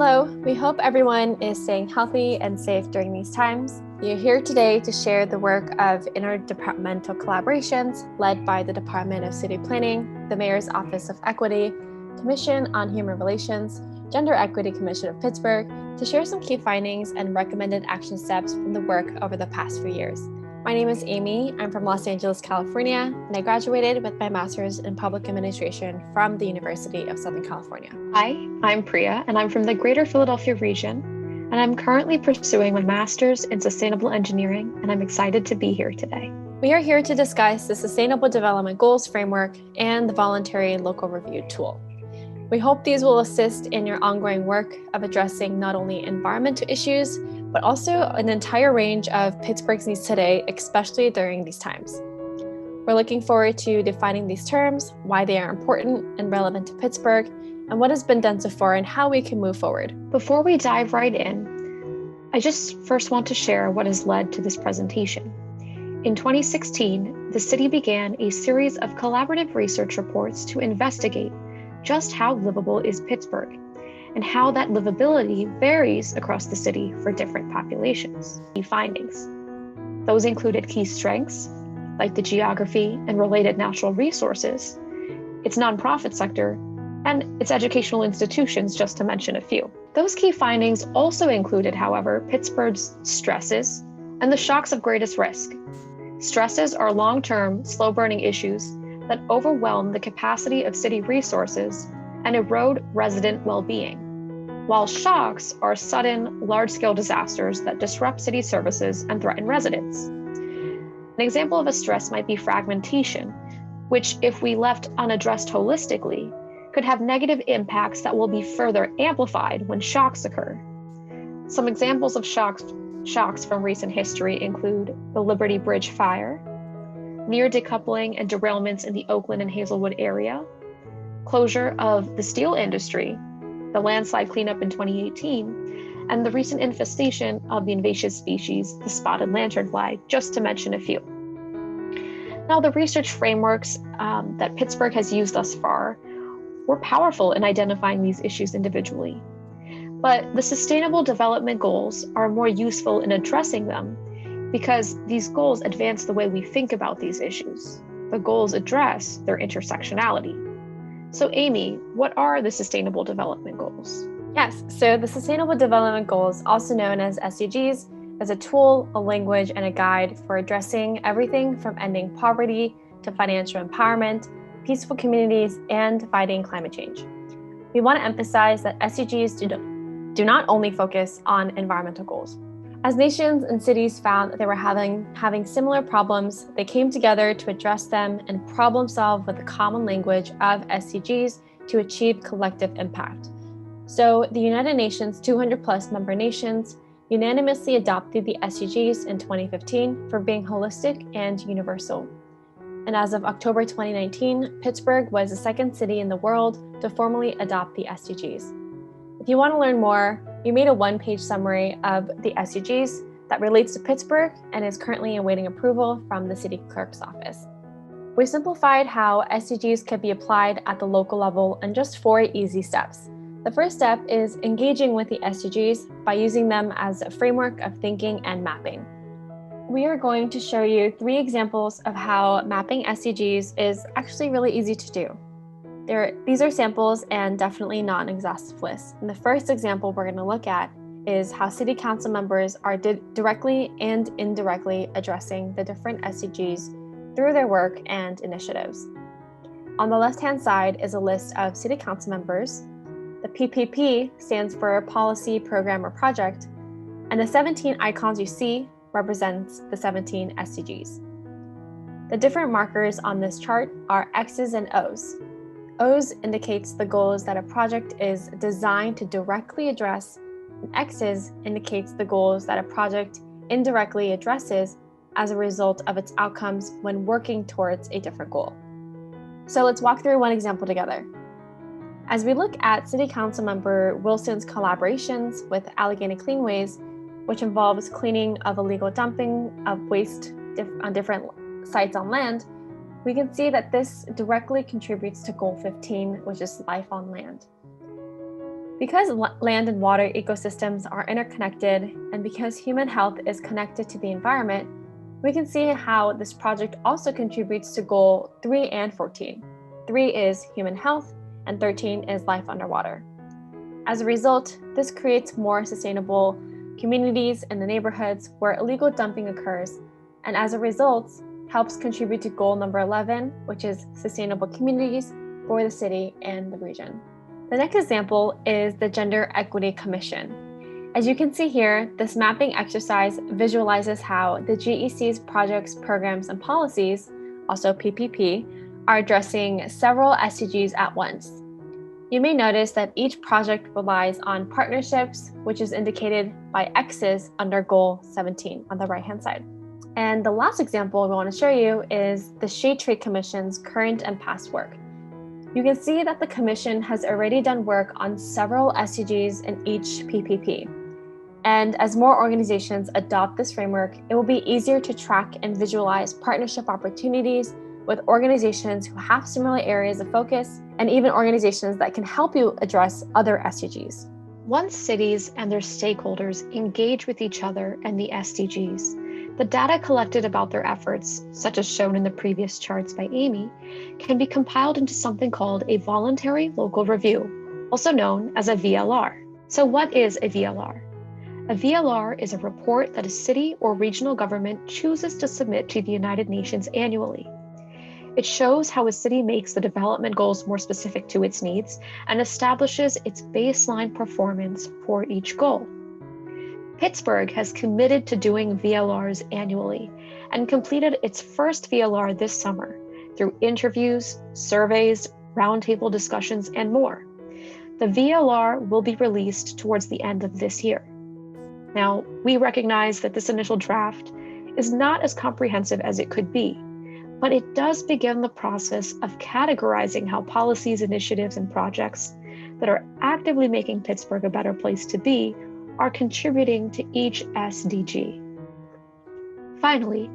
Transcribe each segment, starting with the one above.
Hello, we hope everyone is staying healthy and safe during these times. We are here today to share the work of interdepartmental collaborations led by the Department of City Planning, the Mayor's Office of Equity, Commission on Human Relations, Gender Equity Commission of Pittsburgh, to share some key findings and recommended action steps from the work over the past few years. My name is Amy. I'm from Los Angeles, California, and I graduated with my master's in public administration from the University of Southern California. Hi, I'm Priya, and I'm from the Greater Philadelphia region, and I'm currently pursuing my master's in sustainable engineering, and I'm excited to be here today. We are here to discuss the Sustainable Development Goals framework and the Voluntary Local Review tool. We hope these will assist in your ongoing work of addressing not only environmental issues, but also an entire range of Pittsburgh's needs today, especially during these times. We're looking forward to defining these terms, why they are important and relevant to Pittsburgh, and what has been done so far and how we can move forward. Before we dive right in, I just first want to share what has led to this presentation. In 2016, the city began a series of collaborative research reports to investigate just how livable is Pittsburgh and how that livability varies across the city for different populations. Key findings. Those included key strengths, like the geography and related natural resources, its nonprofit sector, and its educational institutions, just to mention a few. Those key findings also included, however, Pittsburgh's stresses and the shocks of greatest risk. Stresses are long-term, slow-burning issues that overwhelm the capacity of city resources and erode resident well-being, while shocks are sudden, large-scale disasters that disrupt city services and threaten residents. An example of a stress might be fragmentation, which, if we left unaddressed holistically, could have negative impacts that will be further amplified when shocks occur. Some examples of shocks from recent history include the Liberty Bridge fire, near decoupling and derailments in the Oakland and Hazelwood area, closure of the steel industry, the landslide cleanup in 2018, and the recent infestation of the invasive species, the spotted lanternfly, just to mention a few. Now, the research frameworks that Pittsburgh has used thus far were powerful in identifying these issues individually, but the Sustainable Development Goals are more useful in addressing them because these goals advance the way we think about these issues. The goals address their intersectionality. So Amy, what are the Sustainable Development Goals? Yes, so the Sustainable Development Goals, also known as SDGs, is a tool, a language, and a guide for addressing everything from ending poverty to financial empowerment, peaceful communities, and fighting climate change. We want to emphasize that SDGs do not only focus on environmental goals. As nations and cities found that they were having similar problems, they came together to address them and problem solve with the common language of SDGs to achieve collective impact. So the United Nations 200 plus member nations unanimously adopted the SDGs in 2015 for being holistic and universal. And as of October 2019, Pittsburgh was the second city in the world to formally adopt the SDGs. If you want to learn more, we made a one-page summary of the SDGs that relates to Pittsburgh and is currently awaiting approval from the city clerk's office. We simplified how SDGs can be applied at the local level in just 4 easy steps. The first step is engaging with the SDGs by using them as a framework of thinking and mapping. We are going to show you 3 examples of how mapping SDGs is actually really easy to do. These are samples and definitely not an exhaustive list. And the first example we're going to look at is how city council members are directly and indirectly addressing the different SDGs through their work and initiatives. On the left-hand side is a list of city council members. The PPP stands for Policy, Program, or Project, and the 17 icons you see represents the 17 SDGs. The different markers on this chart are X's and O's. O's indicates the goals that a project is designed to directly address, and X's indicates the goals that a project indirectly addresses as a result of its outcomes when working towards a different goal. So let's walk through one example together. As we look at City Council Member Wilson's collaborations with Allegheny Cleanways, which involves cleaning of illegal dumping of waste on different sites on land, we can see that this directly contributes to Goal 15, which is life on land. Because land and water ecosystems are interconnected, and because human health is connected to the environment, we can see how this project also contributes to goal 3 and 14. 3 is human health, and 13 is life underwater. As a result, this creates more sustainable communities in the neighborhoods where illegal dumping occurs, and as a result, helps contribute to goal number 11, which is sustainable communities for the city and the region. The next example is the Gender Equity Commission. As you can see here, this mapping exercise visualizes how the GEC's projects, programs, and policies, also PPP, are addressing several SDGs at once. You may notice that each project relies on partnerships, which is indicated by X's under Goal 17 on the right-hand side. And the last example we want to show you is the Shade Tree Commission's current and past work. You can see that the Commission has already done work on several SDGs in each PPP. And as more organizations adopt this framework, it will be easier to track and visualize partnership opportunities with organizations who have similar areas of focus, and even organizations that can help you address other SDGs. Once cities and their stakeholders engage with each other and the SDGs, the data collected about their efforts, such as shown in the previous charts by Amy, can be compiled into something called a voluntary local review, also known as a VLR. So what is a VLR? A VLR is a report that a city or regional government chooses to submit to the United Nations annually. It shows how a city makes the development goals more specific to its needs and establishes its baseline performance for each goal. Pittsburgh has committed to doing VLRs annually and completed its first VLR this summer through interviews, surveys, roundtable discussions, and more. The VLR will be released towards the end of this year. Now, we recognize that this initial draft is not as comprehensive as it could be, but it does begin the process of categorizing how policies, initiatives, and projects that are actively making Pittsburgh a better place to be are contributing to each SDG. Finally,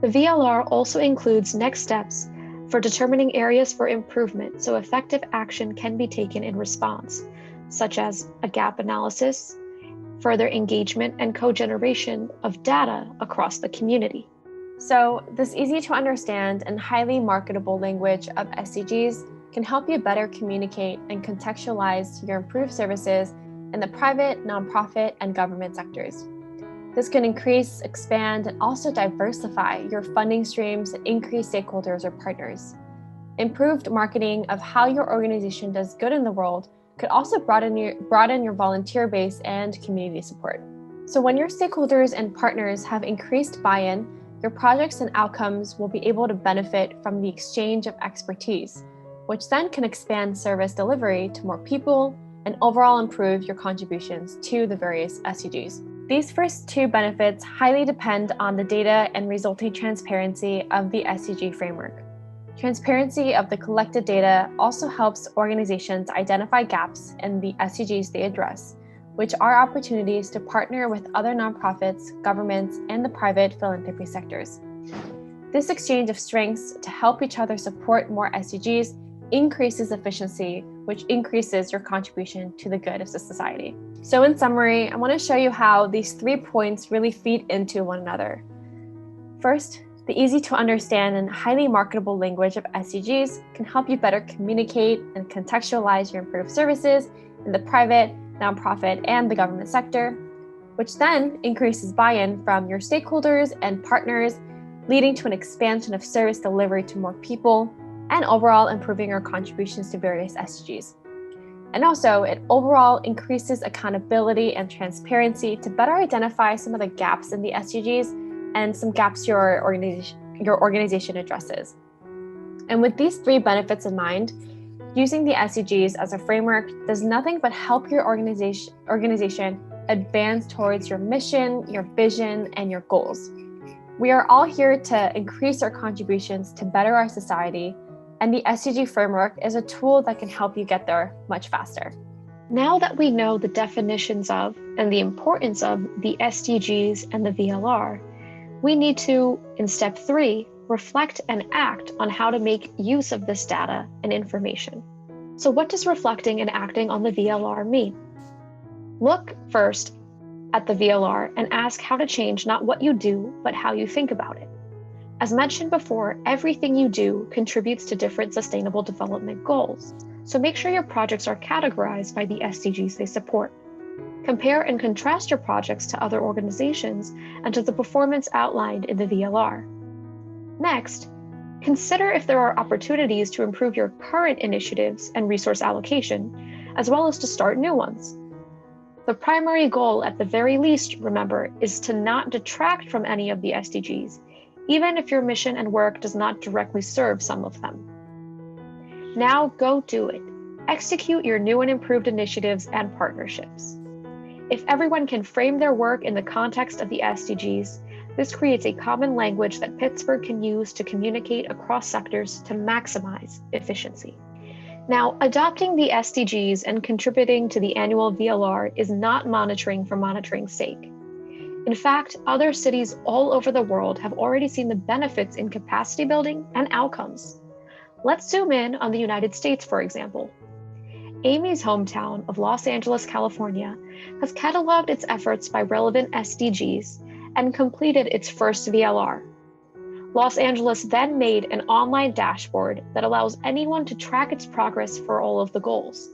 the VLR also includes next steps for determining areas for improvement so effective action can be taken in response, such as a gap analysis, further engagement and co-generation of data across the community. So, this easy to understand and highly marketable language of SDGs can help you better communicate and contextualize your improved services in the private, nonprofit, and government sectors. This can increase, expand, and also diversify your funding streams and increase stakeholders or partners. Improved marketing of how your organization does good in the world could also broaden your volunteer base and community support. So when your stakeholders and partners have increased buy-in, your projects and outcomes will be able to benefit from the exchange of expertise, which then can expand service delivery to more people and overall improve your contributions to the various SDGs. These first two benefits highly depend on the data and resulting transparency of the SDG framework. Transparency of the collected data also helps organizations identify gaps in the SDGs they address, which are opportunities to partner with other nonprofits, governments, and the private philanthropy sectors. This exchange of strengths to help each other support more SDGs increases efficiency, which increases your contribution to the good of the society. So in summary, I want to show you how these 3 points really feed into one another. First, the easy to understand and highly marketable language of SDGs can help you better communicate and contextualize your improved services in the private, nonprofit, and the government sector, which then increases buy-in from your stakeholders and partners, leading to an expansion of service delivery to more people, and overall improving your contributions to various SDGs. And also, it overall increases accountability and transparency to better identify some of the gaps in the SDGs and some gaps your organization addresses. And with these 3 benefits in mind, using the SDGs as a framework does nothing but help your organization advance towards your mission, your vision, and your goals. We are all here to increase our contributions to better our society, and the SDG framework is a tool that can help you get there much faster. Now that we know the definitions of and the importance of the SDGs and the VLR, we need to, in step 3, reflect and act on how to make use of this data and information. So what does reflecting and acting on the VLR mean? Look first at the VLR and ask how to change not what you do, but how you think about it. As mentioned before, everything you do contributes to different sustainable development goals, so make sure your projects are categorized by the SDGs they support. Compare and contrast your projects to other organizations and to the performance outlined in the VLR. Next, consider if there are opportunities to improve your current initiatives and resource allocation, as well as to start new ones. The primary goal, at the very least, remember, is to not detract from any of the SDGs, even if your mission and work does not directly serve some of them. Now go do it. Execute your new and improved initiatives and partnerships. If everyone can frame their work in the context of the SDGs, this creates a common language that Pittsburgh can use to communicate across sectors to maximize efficiency. Now, adopting the SDGs and contributing to the annual VLR is not monitoring for monitoring's sake. In fact, other cities all over the world have already seen the benefits in capacity building and outcomes. Let's zoom in on the United States, for example. Amy's hometown of Los Angeles, California, has cataloged its efforts by relevant SDGs and completed its first VLR. Los Angeles then made an online dashboard that allows anyone to track its progress for all of the goals.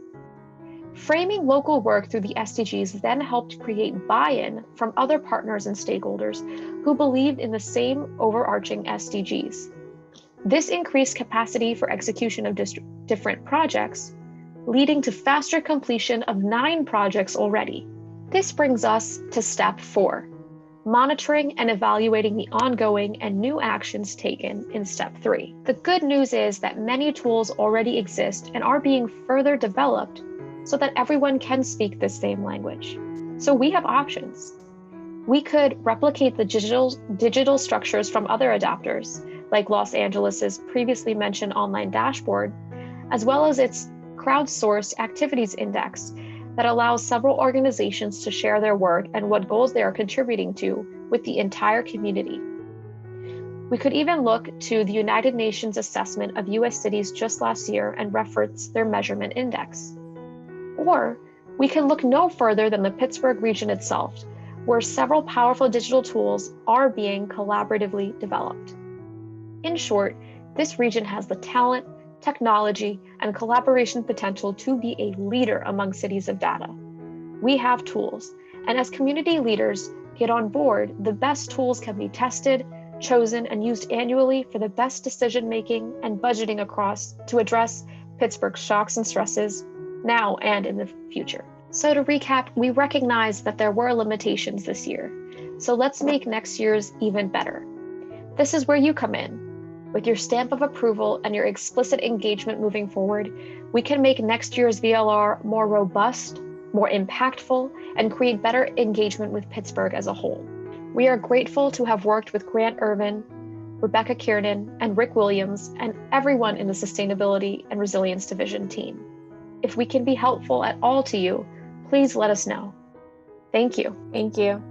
Framing local work through the SDGs then helped create buy-in from other partners and stakeholders who believed in the same overarching SDGs. This increased capacity for execution of different projects, leading to faster completion of 9 projects already. This brings us to step 4, monitoring and evaluating the ongoing and new actions taken in step 3. The good news is that many tools already exist and are being further developed so that everyone can speak the same language. So we have options. We could replicate the digital structures from other adopters, like Los Angeles's previously mentioned online dashboard, as well as its crowdsourced activities index that allows several organizations to share their work and what goals they are contributing to with the entire community. We could even look to the United Nations assessment of US cities just last year and reference their measurement index. Or we can look no further than the Pittsburgh region itself, where several powerful digital tools are being collaboratively developed. In short, this region has the talent, technology, and collaboration potential to be a leader among cities of data. We have tools, and as community leaders get on board, the best tools can be tested, chosen, and used annually for the best decision-making and budgeting across to address Pittsburgh's shocks and stresses now and in the future. So to recap, we recognize that there were limitations this year, so let's make next year's even better. This is where you come in. With your stamp of approval and your explicit engagement moving forward, we can make next year's VLR more robust, more impactful, and create better engagement with Pittsburgh as a whole. We are grateful to have worked with Grant Irvin, Rebecca Kiernan, and Rick Williams, and everyone in the Sustainability and Resilience Division team. If we can be helpful at all to you, please let us know. Thank you. Thank you.